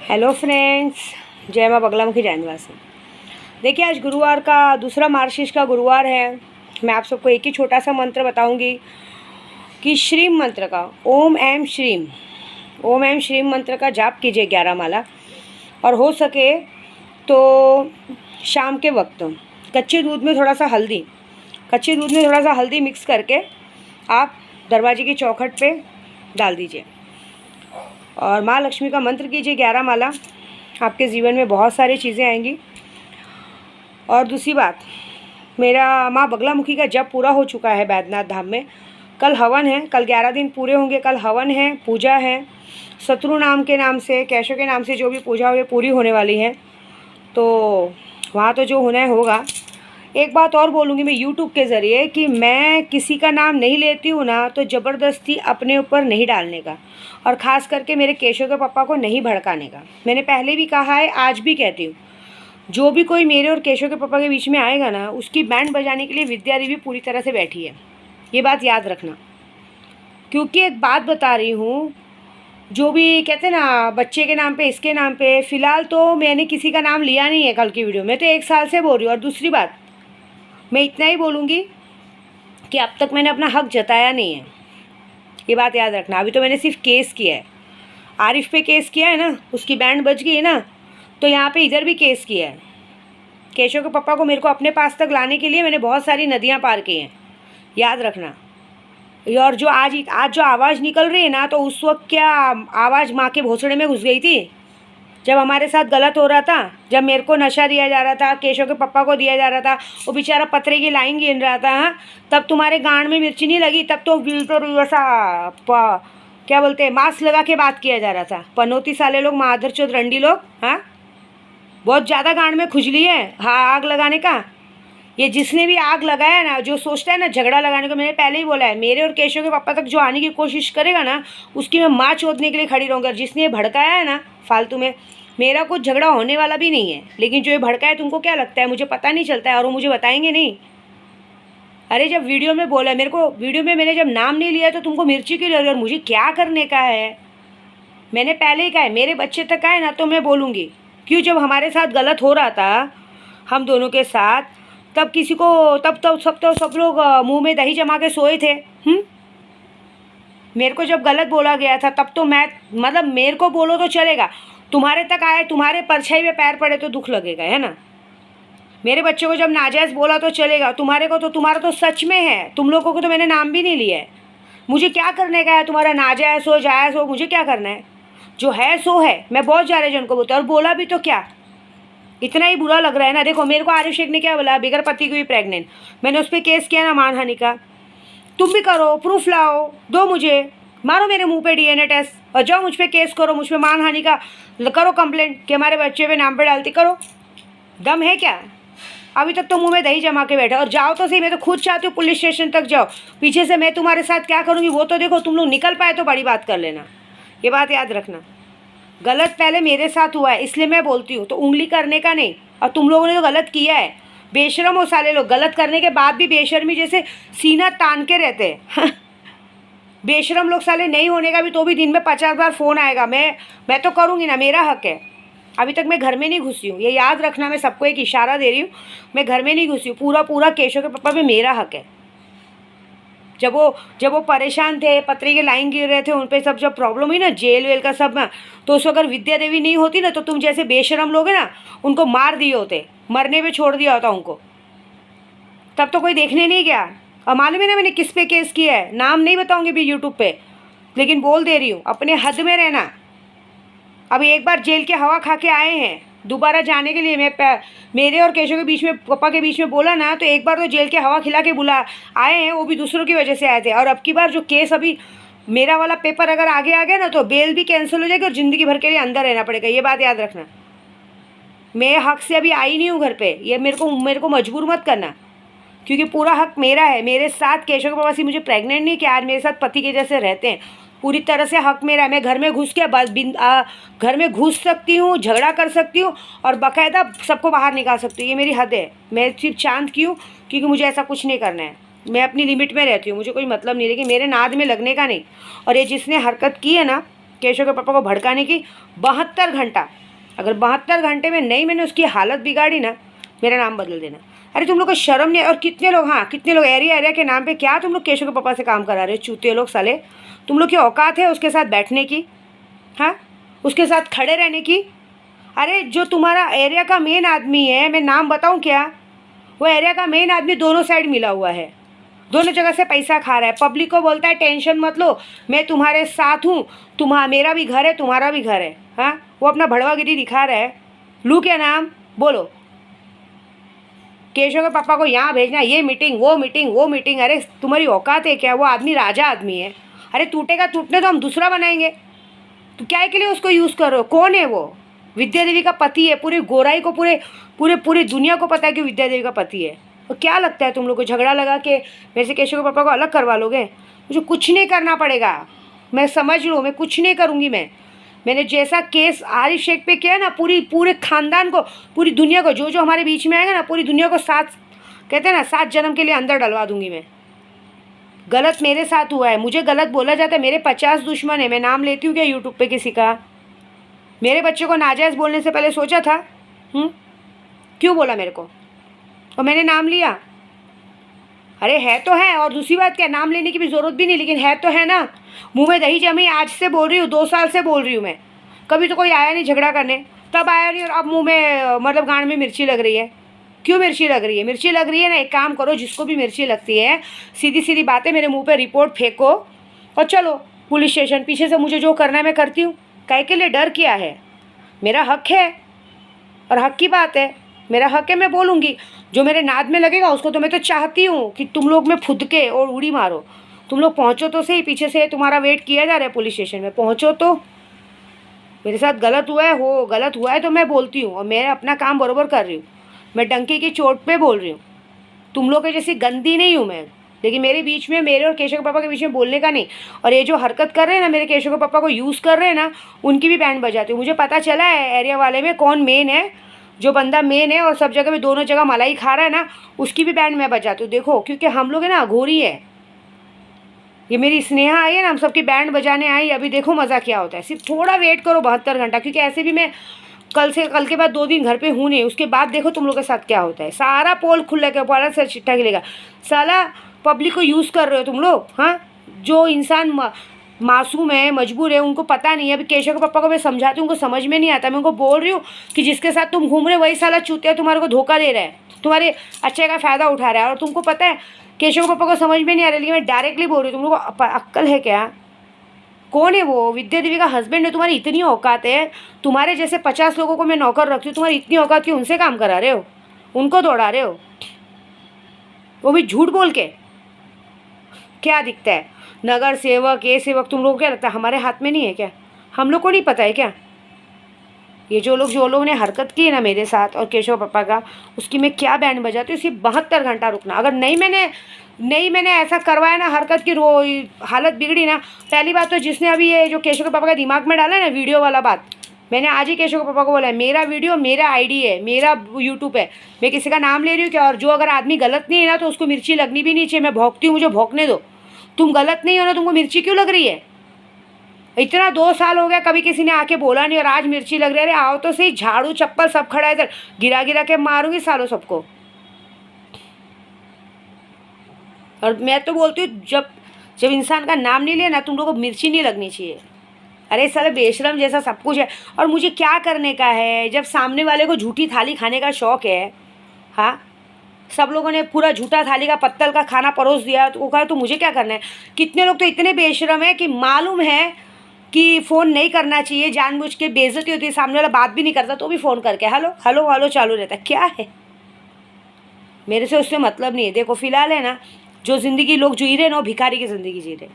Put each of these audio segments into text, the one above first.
Hello friends, जय माँ बगलामुखी जैनवासी। देखिए, आज गुरुवार का दूसरा मार्गशीर्ष का गुरुवार है। मैं आप सबको एक ही छोटा सा मंत्र बताऊंगी कि श्रीम मंत्र का ओम एम श्रीम मंत्र का जाप कीजिए 11 माला। और हो सके तो शाम के वक्त कच्चे दूध में थोड़ा सा हल्दी मिक्स करके आप दरवाजे की चौखट पे डाल दीजिए और माँ लक्ष्मी का मंत्र कीजिए 11 माला। आपके जीवन में बहुत सारी चीज़ें आएंगी। और दूसरी बात, मेरा माँ बगलामुखी का जप पूरा हो चुका है बैद्यनाथ धाम में। कल हवन है, कल 11 दिन पूरे होंगे। कल हवन है, पूजा है, शत्रु नाम के नाम से, कैशव के नाम से जो भी पूजा हुई पूरी होने वाली है। तो वहाँ तो जो होना है होगा। एक बात और बोलूँगी मैं यूट्यूब के ज़रिए कि मैं किसी का नाम नहीं लेती हूँ ना, तो ज़बरदस्ती अपने ऊपर नहीं डालने का, और ख़ास करके मेरे केशव के पापा को नहीं भड़काने का। मैंने पहले भी कहा है, आज भी कहती हूँ, जो भी कोई मेरे और केशव के पापा के बीच में आएगा ना, उसकी बैंड बजाने के लिए विद्या देवी पूरी तरह से बैठी है। ये बात याद रखना, क्योंकि एक बात बता रही हूँ, जो भी कहते हैं ना बच्चे के नाम पे, इसके नाम पे, फ़िलहाल तो मैंने किसी का नाम लिया नहीं है कल की वीडियो में, तो 1 साल से बोल रही हूँ। और दूसरी बात, मैं इतना ही बोलूँगी कि अब तक मैंने अपना हक जताया नहीं है। ये बात याद रखना। अभी तो मैंने सिर्फ केस किया है, आरिफ पे केस किया है ना, उसकी बैंड बज गई है ना, तो यहाँ पे इधर भी केस किया है। केशव के पापा को मेरे को अपने पास तक लाने के लिए मैंने बहुत सारी नदियाँ पार की हैं, याद रखना। और जो आज जो आवाज़ निकल रही है ना, तो उस वक्त क्या आवाज़ माँ के भोसड़े में घुस गई थी जब हमारे साथ गलत हो रहा था, जब मेरे को नशा दिया जा रहा था, केशव के पापा को दिया जा रहा था, वो बेचारा पत्रे की लाइन गिन रहा था। हाँ, तब तुम्हारे गांड में मिर्ची नहीं लगी, तब तो बिल्कुल ऐसा क्या बोलते हैं, मास्क लगा के बात किया जा रहा था। पनौती साले लोग, माधरचोद रंडी लोग, हाँ, बहुत ज़्यादा गांड में खुजली है। हाँ, आग लगाने का, ये जिसने भी आग लगाया ना, जो सोचता है ना झगड़ा लगाने को, मैंने पहले ही बोला है, मेरे और केशव के पापा तक जो आने की कोशिश करेगा ना, उसकी मैं माँ चोदने के लिए खड़ी रहूँगी। और जिसने ये भड़काया है ना फालतू में, मेरा कुछ झगड़ा होने वाला भी नहीं है, लेकिन जो ये भड़का है, तुमको क्या लगता है मुझे पता नहीं चलता है? और वो मुझे बताएंगे नहीं? अरे जब वीडियो में बोला, मेरे को वीडियो में मैंने जब नाम नहीं लिया तो तुमको मिर्ची क्यों लगी? और मुझे क्या करने का है? मैंने पहले ही कहा है, मेरे बच्चे तक आए ना तो मैं बोलूँगी। क्यों? जब हमारे साथ गलत हो रहा था हम दोनों के साथ, तब किसी को सब लोग मुँह में दही जमा के सोए थे। मेरे को जब गलत बोला गया था, तब तो मैं, मतलब मेरे को बोलो तो चलेगा, तुम्हारे तक आए, तुम्हारे परछाई में पैर पड़े तो दुख लगेगा, है ना। मेरे बच्चे को जब नाजायज़ बोला तो चलेगा, तुम्हारे को तो, तुम्हारा तो सच में है। तुम लोगों को तो मैंने नाम भी नहीं लिया है। मुझे क्या करने का है? तुम्हारा नाजायज़ हो जायज़ हो, मुझे क्या करना है? जो है सो है। मैं बहुत सारे जन को बोलता हूँ, और बोला भी तो क्या, इतना ही बुरा लग रहा है ना। देखो, मेरे को आरिफ शेख ने क्या बोला, बगैर पति की हुई प्रेग्नेंट, मैंने उस पर केस किया ना मानहानि का। तुम भी करो, प्रूफ लाओ, दो मुझे, मारो मेरे मुंह पे डीएनए टेस्ट और जाओ मुझ पे केस करो, मुझ पे मानहानि का करो कंप्लेंट कि हमारे बच्चे पे नाम पे डालती। करो, दम है क्या? अभी तक तो मुंह में दही जमा के बैठा। और जाओ तो सही, मैं तो खुद चाहती हूँ पुलिस स्टेशन तक जाओ। पीछे से मैं तुम्हारे साथ क्या करूँगी वो तो देखो, तुम लोग निकल पाए तो बड़ी बात कर लेना। ये बात याद रखना। गलत पहले मेरे साथ हुआ है, इसलिए मैं बोलती हूँ, तो उंगली करने का नहीं। और तुम लोगों ने तो गलत किया है, बेशरम हो साले लोग। गलत करने के बाद भी बेशर्मी जैसे सीना तान के रहते हैं। बेशरम लोग साले। नहीं होने का भी तो भी दिन में 50 बार फ़ोन आएगा। मैं तो करूँगी ना, मेरा हक है। अभी तक मैं घर में नहीं घुसी हूँ, ये याद रखना। मैं सबको एक इशारा दे रही हूँ, मैं घर में नहीं घुसी हूँ। पूरा केशव के पापा पे मेरा हक है। जब वो परेशान थे, पत्रे के लाइन गिर रहे थे, उन पर सब जब प्रॉब्लम हुई ना, जेल वेल का सब ना, तो उस अगर विद्या देवी नहीं होती ना, तो तुम जैसे बेशरम लोग हैं ना, उनको मार दिए होते, मरने पे छोड़ दिया होता उनको। तब तो कोई देखने नहीं गया। और मालूम है ना मैंने किस पे केस किया है? नाम नहीं बताऊंगी भी यूट्यूब पे, लेकिन बोल दे रही हूँ, अपने हद में रहना। अभी एक बार जेल के हवा खा के आए हैं, दोबारा जाने के लिए मेरे और केशव के बीच में, पापा के बीच में बोला ना, तो एक बार तो जेल के हवा खिला के बुला आए हैं, वो भी दूसरों की वजह से आए थे। और अब की बार जो केस, अभी मेरा वाला पेपर अगर आगे आ गया ना, तो बेल भी कैंसिल हो जाएगी और ज़िंदगी भर के लिए अंदर रहना पड़ेगा। ये बात याद रखना। मैं हक से अभी आई नहीं हूँ घर पे, ये मेरे को मजबूर मत करना, क्योंकि पूरा हक मेरा है। मेरे साथ केशव के पापा से मुझे प्रेग्नेंट नहीं किया, आज मेरे साथ पति के जैसे रहते हैं। पूरी तरह से हक मेरा है। मैं घर में घुस के घर में घुस सकती हूँ, झगड़ा कर सकती हूँ, और बाकायदा सबको बाहर निकाल सकती हूँ। ये मेरी हद है। मैं सिर्फ शांत क्यों? क्योंकि मुझे ऐसा कुछ नहीं करना है। मैं अपनी लिमिट में रहती हूँ, मुझे कोई मतलब नहीं, लेकिन मेरे नाद में लगने का नहीं। और ये जिसने हरकत की है ना, केशव के पापा को भड़काने की 72 घंटा, अगर 72 घंटे में नहीं मैंने उसकी हालत बिगाड़ी ना, मेरा नाम बदल देना। अरे तुम लोग को शर्म नहीं? और कितने लोग, हाँ कितने लोग एरिया एरिया के नाम पे क्या तुम लोग केशव के पापा से काम करा रहे हो? चूते लोग साले, तुम लोग की औकात है उसके साथ बैठने की? हाँ, उसके साथ खड़े रहने की? अरे जो तुम्हारा एरिया का मेन आदमी है, मैं नाम बताऊँ क्या? वो एरिया का मेन आदमी दोनों साइड मिला हुआ है, दोनों जगह से पैसा खा रहा है। पब्लिक को बोलता है टेंशन मत लो, मैं तुम्हारे साथ हूँ, मेरा भी घर है तुम्हारा भी घर है। हाँ, वो अपना भड़वागिरी दिखा रहा है। लू क्या नाम? बोलो। केशव के पापा को यहाँ भेजना, ये मीटिंग वो मीटिंग वो मीटिंग। अरे तुम्हारी औकात है क्या? वो आदमी राजा आदमी है। अरे टूटेगा टूटने तो हम दूसरा बनाएंगे, तो क्या के लिए उसको यूज़ कर रहे हो? कौन है वो? विद्या देवी का पति है। पूरी गोराई को, पूरी दुनिया को पता है कि विद्या देवी का पति है। तो क्या लगता है तुम लोग को झगड़ा लगा के मेरे से केशव के पापा को अलग करवा लोगे? मुझे कुछ नहीं करना पड़ेगा, मैं समझ लो, मैं कुछ नहीं करूँगी। मैंने जैसा केस आरिफ शेख पे किया ना, पूरे खानदान को, पूरी दुनिया को, जो हमारे बीच में आएगा ना, पूरी दुनिया को कहते हैं ना 7 जन्म के लिए अंदर डलवा दूंगी मैं। गलत मेरे साथ हुआ है, मुझे गलत बोला जाता है। मेरे 50 दुश्मन है, मैं नाम लेती हूँ क्या यूट्यूब पे किसी का? मेरे बच्चे को नाजायज़ बोलने से पहले सोचा था? क्यों बोला मेरे को और मैंने नाम लिया? अरे है तो है, और दूसरी बात क्या, नाम लेने की भी ज़रूरत भी नहीं, लेकिन है तो है ना। मुंह में दही जमी, आज से बोल रही हूँ, 2 साल से बोल रही हूँ मैं। कभी तो कोई आया नहीं झगड़ा करने, तब आया नहीं, और अब मुंह में मतलब गांड में मिर्ची लग रही है। क्यों मिर्ची लग रही है? मिर्ची लग रही है ना, एक काम करो, जिसको भी मिर्ची लगती है, सीधी सीधी बातें मेरे मुँह पर रिपोर्ट फेंको और चलो पुलिस स्टेशन। पीछे से मुझे जो करना है मैं करती हूँ, काहे के लिए डर किया है? मेरा हक है और हक की बात है, मेरा हक है, मैं बोलूँगी। जो मेरे नाद में लगेगा उसको तो मैं तो चाहती हूँ कि तुम लोग में फुदके और उड़ी मारो। तुम लोग पहुँचो तो सही, पीछे से तुम्हारा वेट किया जा रहा है पुलिस स्टेशन में, पहुँचो तो। मेरे साथ गलत हुआ है तो मैं बोलती हूँ, और मैं अपना काम बरोबर कर रही हूँ। मैं डंकी की चोट पे बोल रही हूँ, तुम लोग के जैसी गंदी नहीं हूँ मैं। लेकिन मेरे बीच में, मेरे और केशव के पापा के बीच में बोलने का नहीं। और ये जो हरकत कर रहे हैं ना, मेरे केशव के पापा को यूज़ कर रहे हैं ना, उनकी भी बैंड बजाती हूँ। मुझे पता चला है एरिया वाले में कौन मेन है, जो बंदा मेन है और सब जगह में दोनों जगह मलाई खा रहा है ना, उसकी भी बैंड मैं बजाती हूँ। देखो, क्योंकि हम लोग है ना अघोरी है। ये मेरी स्नेहा आई है ना, हम सबकी बैंड बजाने आई। अभी देखो मज़ा क्या होता है। सिर्फ थोड़ा वेट करो 72 घंटा, क्योंकि ऐसे भी मैं कल के बाद 2 दिन घर पे हूँ नहीं। उसके बाद देखो तुम लोग के साथ क्या होता है। सारा पोल खुल के ऊपर सर चिट्ठा गिलेगा। साला पब्लिक को यूज़ कर रहे हो तुम लोग। हाँ, जो इंसान मासूम है, मजबूर है, उनको पता नहीं है। अभी केशव के पापा को मैं समझाती हूँ, उनको समझ में नहीं आता। मैं उनको बोल रही हूँ कि जिसके साथ तुम घूम रहे हो वही साला चूतिया तुम्हारे को धोखा दे रहा है, तुम्हारे अच्छे का फ़ायदा उठा रहा है। और तुमको पता है केशव पापा को समझ में नहीं आ रहा, लेकिन मैं डायरेक्टली बोल रही हूँ। तुम लोग को अक्ल है क्या? कौन है वो? विद्या देवी का हस्बैंड है। तुम्हारी इतनी औकात है, तुम्हारे जैसे 50 लोगों को मैं नौकर रखती हूँ, तुम्हारी इतनी औकात कि उनसे काम करा रहे हो, उनको दौड़ा रहे हो, वो भी झूठ बोल के। क्या दिखता है? नगर सेवक, ये सेवक, तुम लोगों को क्या लगता है हमारे हाथ में नहीं है क्या? हम लोग को नहीं पता है क्या? ये जो लोग ने हरकत की है ना मेरे साथ और केशव पापा का, उसकी मैं क्या बैंड बजाती हूँ। सिर्फ 72 घंटा रुकना। अगर नहीं मैंने ऐसा करवाया ना, हरकत की हालत बिगड़ी ना। पहली बात तो जिसने अभी ये जो केशव के पापा का दिमाग में डाला है ना वीडियो वाला बात, मैंने आज ही केशव के पापा को बोला है, मेरा वीडियो मेरा आईडी है, मेरा यूट्यूब है, मैं किसी का नाम ले रही हूँ क्या? और जो अगर आदमी गलत नहीं है ना, तो उसको मिर्ची लगनी भी नहीं चाहिए। मैं भौंकती हूँ, मुझे भौंकने दो। तुम गलत नहीं हो ना, तुमको मिर्ची क्यों लग रही है? इतना 2 साल हो गया, कभी किसी ने आके बोला नहीं और आज मिर्ची लग रही है। अरे आओ तो सही, झाड़ू चप्पल सब खड़ा है इधर, गिरा के मारूंगी सालों सबको। और मैं तो बोलती हूँ, जब इंसान का नाम नहीं लेना, तुम लोगों को मिर्ची नहीं लगनी चाहिए। अरे साले बेशरम जैसा सब कुछ है। और मुझे क्या करने का है? जब सामने वाले को झूठी थाली खाने का शौक़ है, हाँ, सब लोगों ने पूरा झूठा थाली का पत्तल का खाना परोस दिया, तो वो कहा तो मुझे क्या करना है? कितने लोग तो इतने बेशरम है कि मालूम है कि फ़ोन नहीं करना चाहिए, जानबूझ के बेइज्जती होती है, सामने वाला बात भी नहीं करता तो भी फ़ोन करके हेलो हेलो हेलो चालू रहता है। क्या है? मेरे से उससे मतलब नहीं है। देखो फ़िलहाल है ना, जो ज़िंदगी लोग जी रहे ना, वो भिखारी की ज़िंदगी जी रहे।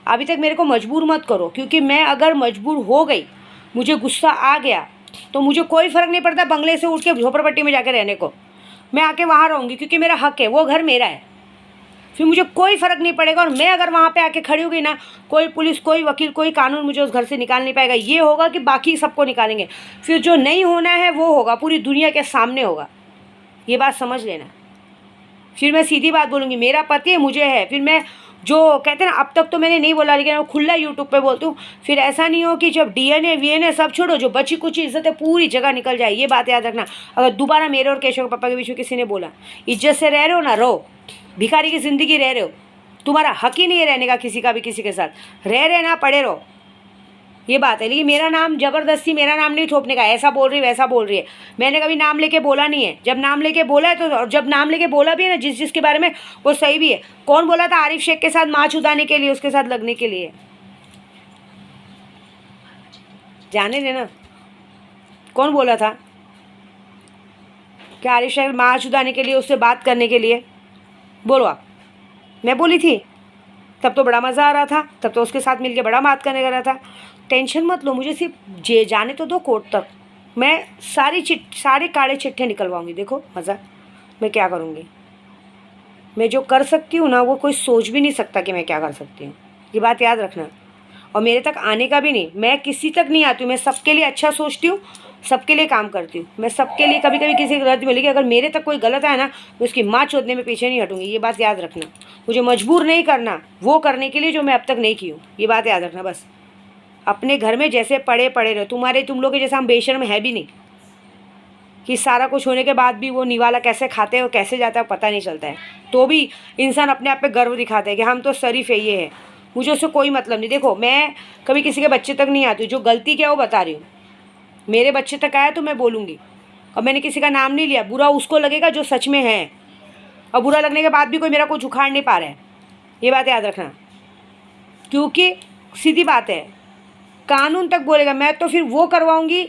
अभी तक मेरे को मजबूर मत करो, क्योंकि मैं अगर मजबूर हो गई, मुझे गुस्सा आ गया, तो मुझे कोई फ़र्क नहीं पड़ता बंगले से उठ के झोपड़पट्टी में जाके रहने को। मैं आके वहाँ रहूँगी, क्योंकि मेरा हक है, वो घर मेरा है। फिर मुझे कोई फ़र्क नहीं पड़ेगा। और मैं अगर वहाँ पे आके खड़ी होगी ना, कोई पुलिस, कोई वकील, कोई कानून मुझे उस घर से निकाल नहीं पाएगा। ये होगा कि बाकी सबको निकालेंगे। फिर जो नहीं होना है वो होगा, पूरी दुनिया के सामने होगा। ये बात समझ लेना। फिर मैं सीधी बात बोलूँगी, मेरा पति है, मुझे है। फिर मैं जो कहते हैं ना, अब तक तो मैंने नहीं बोला, लेकिन मैं खुला यूट्यूब पे बोलती हूँ। फिर ऐसा नहीं हो कि जब डीएनए वीएनए सब छोड़ो, जो बची कुछ इज्जत है पूरी जगह निकल जाए। ये बात याद रखना। अगर दोबारा मेरे और केशव के पापा के बीच में किसी ने बोला, इज्जत से रह रहे हो ना, रहो। भिखारी की ज़िंदगी रह रहे हो, तुम्हारा हक ही नहीं है रहने का किसी का भी किसी के साथ। रह रहे ना, पड़े रहो, ये बात है। लेकिन मेरा नाम ज़बरदस्ती, मेरा नाम नहीं थोपने का, ऐसा बोल रही है वैसा बोल रही है। मैंने कभी नाम लेके बोला नहीं है। जब नाम लेके बोला है तो, और जब नाम लेके बोला भी है ना जिसके बारे में, वो सही भी है। कौन बोला था आरिफ शेख के साथ माँ छुदाने के लिए, उसके साथ लगने के लिए? जाने देना, कौन बोला था कि आरिफ शेख माँ छुदाने के लिए, उससे बात करने के लिए? बोलो आप। मैं बोली थी? तब तो बड़ा मज़ा आ रहा था, तब तो उसके साथ मिलके बड़ा बात करने का रहा था। टेंशन मत लो, मुझे सिर्फ जाने तो दो कोर्ट तक। मैं सारे काले चिट्ठे निकलवाऊंगी। देखो मज़ा मैं क्या करूँगी। मैं जो कर सकती हूँ ना, वो कोई सोच भी नहीं सकता कि मैं क्या कर सकती हूँ। ये बात याद रखना। और मेरे तक आने का भी नहीं, मैं किसी तक नहीं आती हूँ। मैं सबके लिए अच्छा सोचती हूँ, सबके लिए काम करती हूँ। मैं सबके लिए, कभी कभी किसी की गलती मिलेगी, अगर मेरे तक कोई गलत आया ना, मैं उसकी माँ चोदने में पीछे नहीं हटूँगी। ये बात याद रखना। मुझे मजबूर नहीं करना वो करने के लिए जो मैं अब तक नहीं की हूँ। ये बात याद रखना बस। अपने घर में जैसे पड़े रहो। तुम लोग के जैसा हम बेशर्म है भी नहीं कि सारा कुछ होने के बाद भी वो निवाला कैसे खाते हैं और कैसे जाता है पता नहीं चलता है। तो भी इंसान अपने आप पे गर्व दिखाता है कि हम तो शरीफ है, ये है। मुझे उससे कोई मतलब नहीं। देखो मैं कभी किसी के बच्चे तक नहीं आती हूँ। जो गलती क्या है वो बता रही हूँ। मेरे बच्चे तक आया तो मैं बोलूँगी। और मैंने किसी का नाम नहीं लिया। बुरा उसको लगेगा जो सच में है, और बुरा लगने के बाद भी कोई मेरा कुछ उखाड़ नहीं पा रहा है। ये बात याद रखना। क्योंकि सीधी बात है, कानून तक बोलेगा, मैं तो फिर वो करवाऊंगी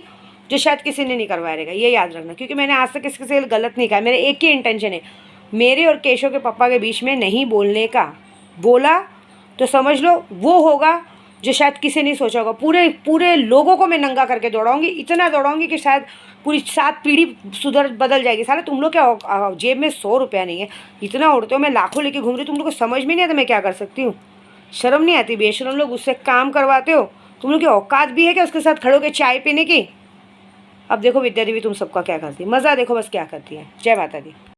जो शायद किसी ने नहीं करवाया रहेगा। ये याद रखना। क्योंकि मैंने आज तक किसी से गलत नहीं कहा। मेरे एक ही इंटेंशन है, मेरे और केशव के पापा के बीच में नहीं बोलने का। बोला तो समझ लो वो होगा जो शायद किसी ने सोचा होगा। पूरे लोगों को मैं नंगा करके दौड़ाऊंगी, इतना दौड़ाऊंगी कि शायद पूरी 7 पीढ़ी बदल जाएगी। साला तुम लोग क्या जेब में 100 रुपया नहीं है, इतना उड़ते हो, मैं लाखों लेके घूम रही हूँ। तुम लोग को समझ में नहीं आता मैं क्या कर सकती हूँ? शर्म नहीं आती? बेशरम लोग, उससे काम करवाते हो। तुम लोग की औकात भी है क्या उसके साथ खड़े होकर चाय पीने की? अब देखो विद्या देवी तुम सबका क्या करती है, मज़ा देखो बस क्या करती है। जय माता दी।